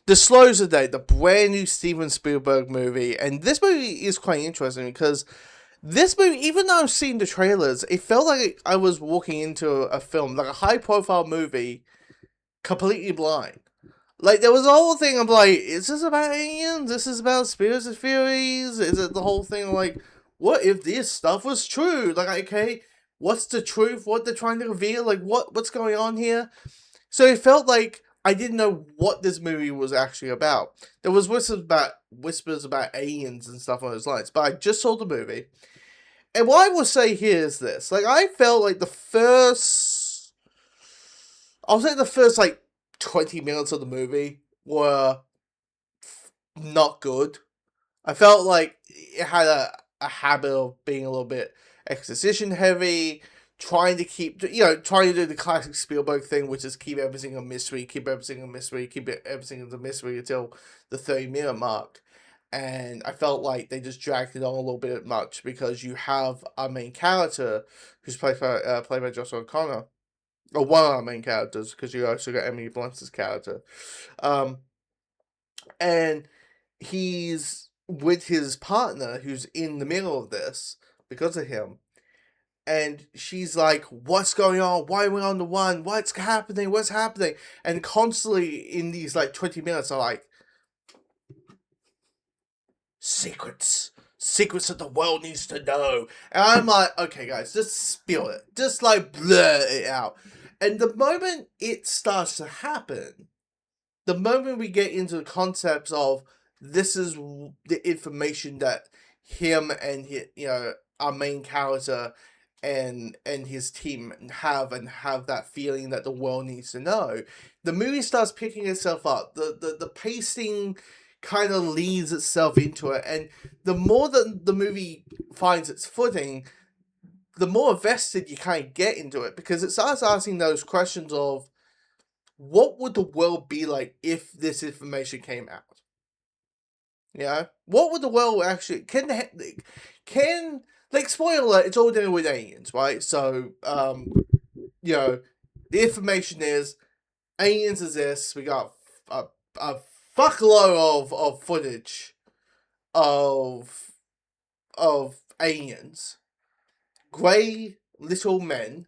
Disclose the Day, the brand new Steven Spielberg movie, and this movie is quite interesting because this movie, even though I've seen the trailers, it felt like I was walking into a film, like a high profile movie, completely blind. Like, there was a whole thing of like, is this about aliens? This is about spirits and theories? Is it the whole thing like, what if this stuff was true? Like, okay, what's the truth? What they're trying to reveal? Like, what's going on here? So it felt like I didn't know what this movie was actually about. There was whispers about aliens and stuff on those lines, but I just saw the movie. And what I will say here is this: like, I felt like I'll say the first like 20 minutes of the movie were not good. I felt like it had a habit of being a little bit exposition heavy, trying to keep, trying to do the classic Spielberg thing, which is keep everything a mystery, keep everything a mystery, keep everything as a mystery until the 30-minute mark. And I felt like they just dragged it on a little bit much because you have our main character who's played by Joshua O'Connor, or one of our main characters, because you also got Emily Blunt's character, um, and he's with his partner who's in the middle of this because of him. And she's like, what's going on? Why are we on the one? What's happening? What's happening? And constantly in these like 20 minutes are like, secrets. Secrets that the world needs to know. And I'm like, okay, guys, just spill it. Just like blur it out. And the moment it starts to happen, the moment we get into the concepts of this is the information that him and our main character and his team have, and have that feeling that the world needs to know, the movie starts picking itself up. The pacing kind of leads itself into it, and the more that the movie finds its footing, the more vested you kind of get into it, because it starts asking those questions of, what would the world be like if this information came out? Yeah, what would the world actually can like, spoiler alert, it's all dealing with aliens, right? So the information is aliens exist. We got a fuckload of footage of aliens, grey little men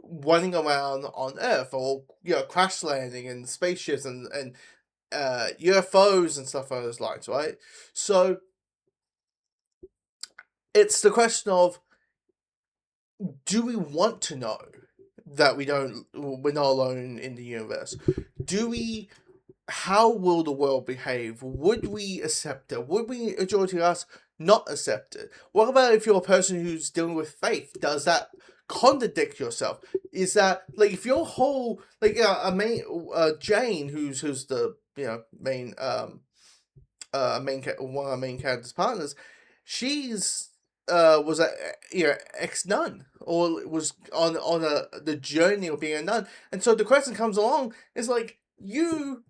running around on Earth, or crash landing in spaceships and UFOs and stuff on those lines, right? So it's the question of, do we want to know that we're not alone in the universe? Do we? How will the world behave? Would we accept it? Would we, majority of us, not accept it? What about if you're a person who's dealing with faith? Does that contradict yourself? Is that, like, if your whole, like, a main Jane, who's the main one of our main character's partners, she's was a ex nun, or was on the journey of being a nun, and so the question comes along, is like, you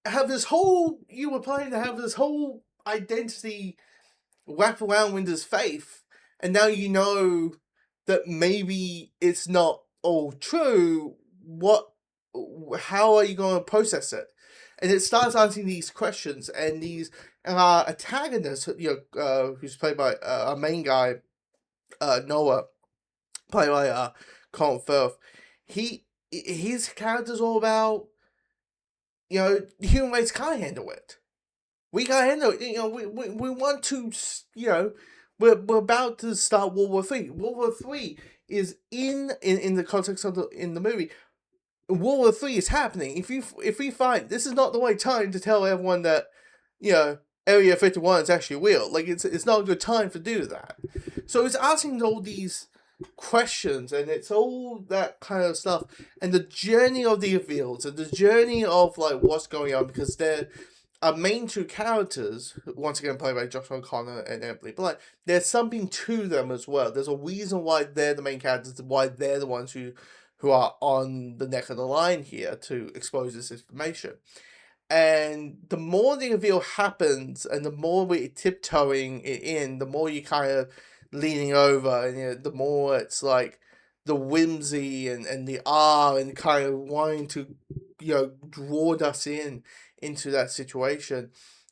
were planning to have this whole identity wrap around with this faith, and now you know that maybe it's not all true. How are you going to process it? And it starts asking these questions, and these antagonists, who's played by our main guy, Noah, played by Colin Firth. His character's all about, human race can't handle it. We can't handle it. We want to, we're about to start World War III. World War III is in the context of in the movie. World War III is happening. If we find this is not the right time to tell everyone that, Area 51 is actually real. Like, it's not a good time to do that. So it's asking all these questions, and it's all that kind of stuff, and the journey of the reveals, and the journey of like what's going on, because they're our main two characters, once again played by Joshua O'Connor and Emily Blunt. There's something to them as well. There's a reason why they're the main characters, why they're the ones who are on the neck of the line here to expose this information. And the more the reveal happens, and the more we're tiptoeing it in, the more you kind of leaning over, and the more it's like, the whimsy and the awe and kind of wanting to, draw us into that situation.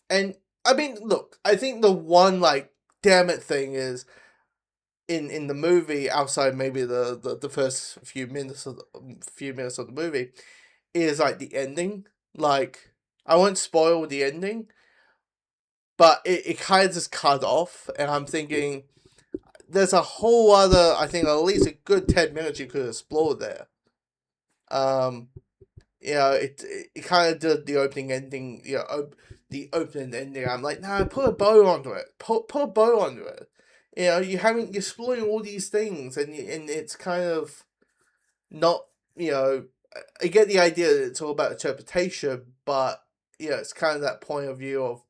And I mean, look, I think the one like damn it thing is in the movie, outside maybe the first few minutes of the movie, is like the ending. Like, I won't spoil the ending, but it kind of just cut off, and I'm thinking there's a whole other, I think at least a good 10 minutes you could explore there. It kind of did the opening ending, the opening ending. I'm like, nah, put a bow onto it. Put a bow onto it. You're exploring all these things, and it's kind of not, I get the idea that it's all about interpretation, but it's kind of that point of view of,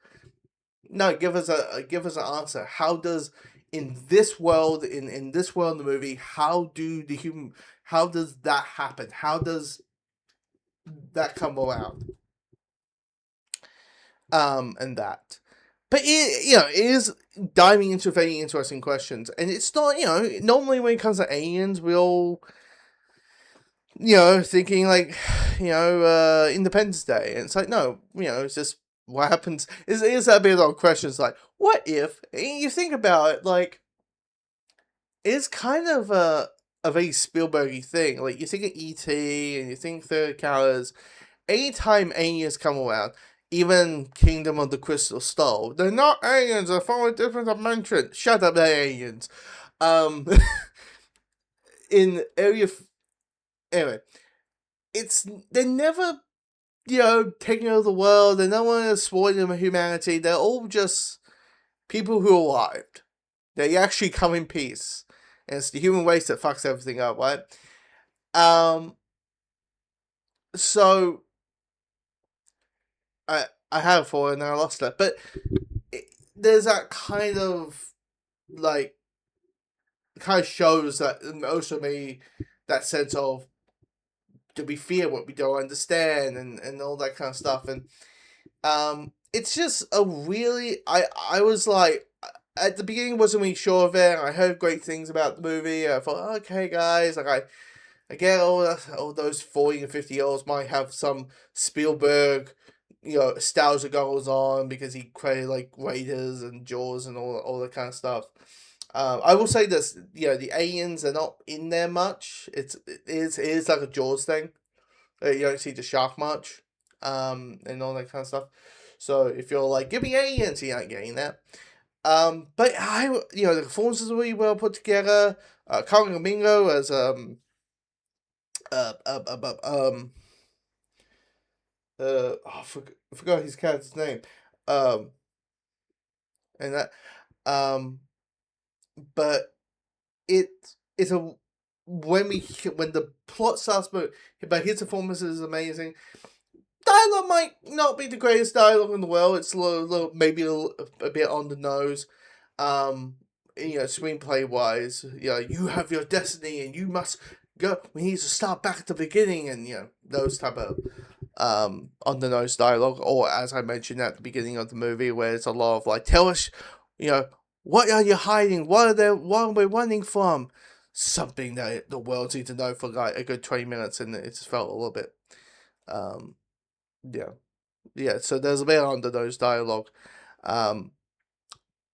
no, give us an answer. How does in this world in this world in the movie, how does that happen? How does that come around? And that. But it is diving into very interesting questions, and it's not, normally when it comes to aliens, we all, thinking like, Independence Day, and it's like, no, it's just what happens. Is that bit of questions like, what if? And you think about it, like, it's kind of a very Spielbergy thing. Like, you think of E.T. and you think Third Colors. Anytime aliens come around, even Kingdom of the Crystal Skull, they're not aliens, they're from a different dimension. Shut up, they're aliens. In anyway, they're never, taking over the world. They're not one exploiting humanity. They're all just people who arrived. They actually come in peace. And it's the human race that fucks everything up, right? So I have for and I lost that, but there's that kind of like shows that also me that sense of, do we fear what we don't understand and all that kind of stuff, and it's just a really I was like, at the beginning wasn't really sure of it. I heard great things about the movie. I thought, okay, guys, like I get all those 40 and 50-year-olds might have some Spielberg, nostalgia goes on because he created like Raiders and Jaws and all that kind of stuff. I will say this, the aliens are not in there much. It is like a Jaws thing. You don't see the shark much, and all that kind of stuff. So if you're like, give me aliens, you're not getting that. But the performances are really well put together. Colin Domingo as I forgot his character's name. And that, but it's a when the plot starts, but his performance is amazing. Dialogue might not be the greatest dialogue in the world. It's maybe a bit on the nose. Screenplay wise, you have your destiny and you must go. We need to start back at the beginning, and those type of on the nose dialogue, or as I mentioned at the beginning of the movie, where it's a lot of like, tell us, what are you hiding? What are we running from? Something that the world needs to know for like a good 20 minutes, and it just felt a little bit, yeah. So there's a bit on the nose dialogue,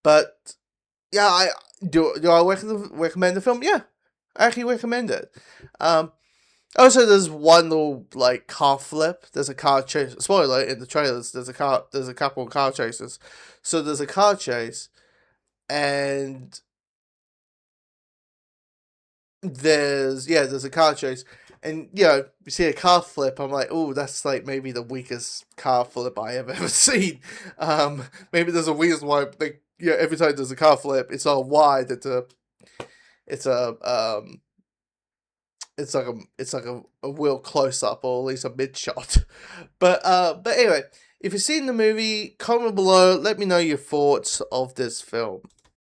but yeah, I recommend the film. Yeah, I actually recommend it. Also, there's one little like car flip. There's a car chase. Spoiler in the trailers. There's a couple of car chases. So there's a car chase, and there's a car chase, and you see a car flip. I'm like, oh, that's like maybe the weakest car flip I have ever seen. Maybe there's a reason why. Every time there's a car flip, it's all wide. It's like a real close up, or at least a mid shot. But anyway, if you've seen the movie, comment below. Let me know your thoughts of this film.